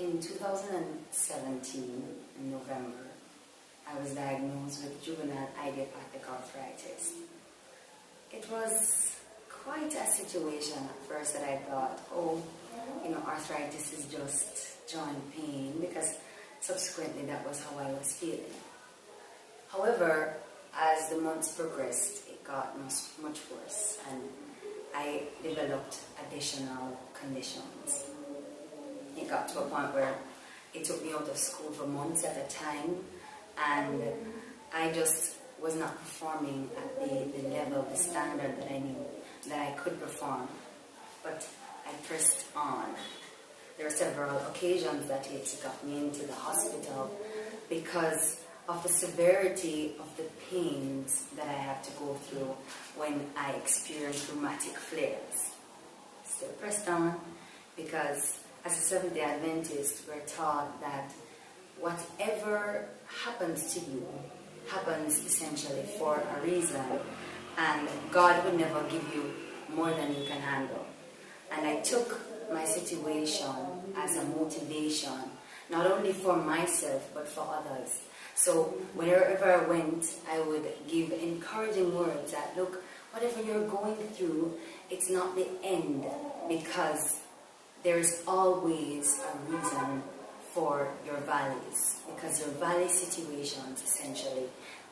In 2017, in November, I was diagnosed with juvenile idiopathic arthritis. It was quite a situation at first that I thought, arthritis is just joint pain, because subsequently that was how I was feeling. However, as the months progressed, it got much worse, and I developed additional conditions. It got to a point where it took me out of school for months at a time, and I just was not performing at the level, the standard that I knew that I could perform. But I pressed on. There were several occasions that it got me into the hospital because of the severity of the pains that I had to go through when I experienced rheumatic flares. Still pressed on, because as a Seventh-day Adventist, we're taught that whatever happens to you happens essentially for a reason, and God will never give you more than you can handle. And I took my situation as a motivation, not only for myself but for others. So wherever I went, I would give encouraging words that, look, whatever you're going through, it's not the end, because there's always a reason for your valleys, because your valley situations essentially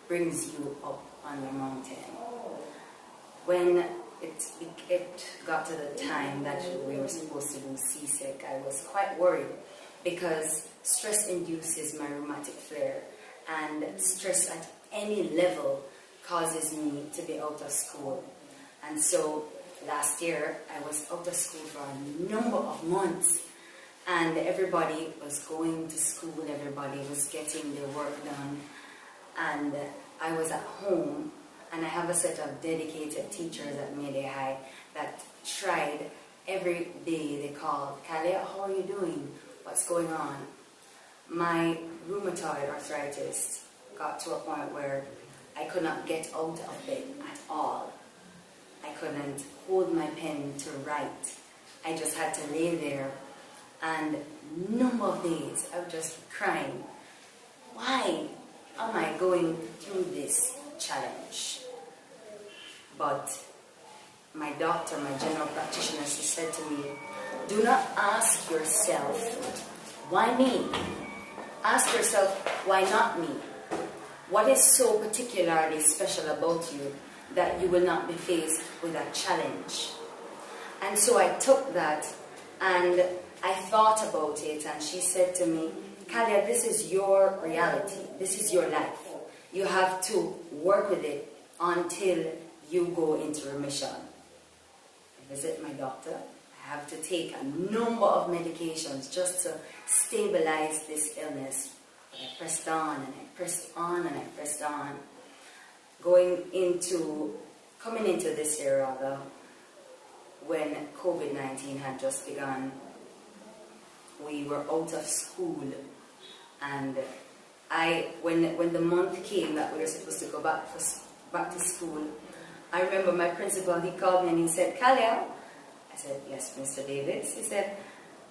brings you up on your mountain. When it got to the time that we were supposed to do CSEC, I was quite worried, because stress induces my rheumatic flare, and stress at any level causes me to be out of school. And so last year I was out of school for a number of months, and everybody was going to school, everybody was getting their work done, and I was at home. And I have a set of dedicated teachers at Mayday High that tried every day. They called, Khalia, how are you doing? What's going on? My rheumatoid arthritis got to a point where I could not get out of bed at all. I couldn't hold my pen to write. I just had to lay there, and a number of days I was just crying. Why am I going through this challenge? But my doctor, my general practitioner, she said to me, do not ask yourself, why me? Ask yourself, why not me? What is so particularly special about you that you will not be faced with a challenge? And so I took that and I thought about it, and she said to me, Khalia, this is your reality. This is your life. You have to work with it until you go into remission. I visit my doctor. I have to take a number of medications just to stabilize this illness. But I pressed on and I pressed on and I pressed on. Coming into this year rather, when COVID-19 had just begun, we were out of school, and when the month came that we were supposed to go back to school, I remember my principal, he called me and he said, Khalia. I said, yes, Mr. Davis. He said,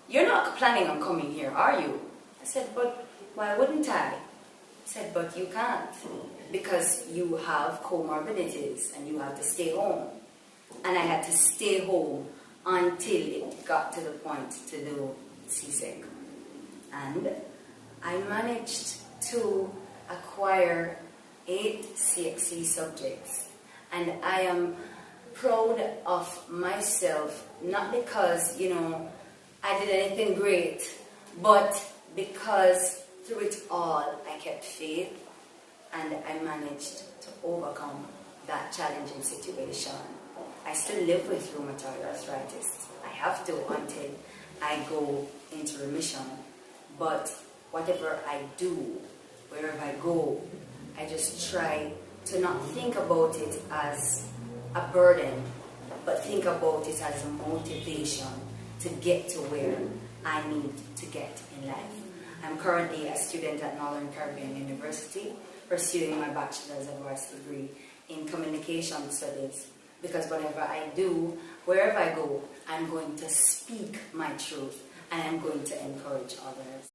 you're not planning on coming here, are you? I said, but why wouldn't I? He said, but you can't, because you have comorbidities and you have to stay home. And I had to stay home until it got to the point to do CSEC. And I managed to acquire 8 CXC subjects. And I am proud of myself, not because, I did anything great, but because through it all, I kept faith, and I managed to overcome that challenging situation. I still live with rheumatoid arthritis. I have to until I go into remission. But whatever I do, wherever I go, I just try to not think about it as a burden, but think about it as a motivation to get to where I need to get in life. I'm currently a student at Northern Caribbean University, pursuing my bachelor's of arts degree in communication studies, because whatever I do, wherever I go, I'm going to speak my truth. and I'm going to encourage others.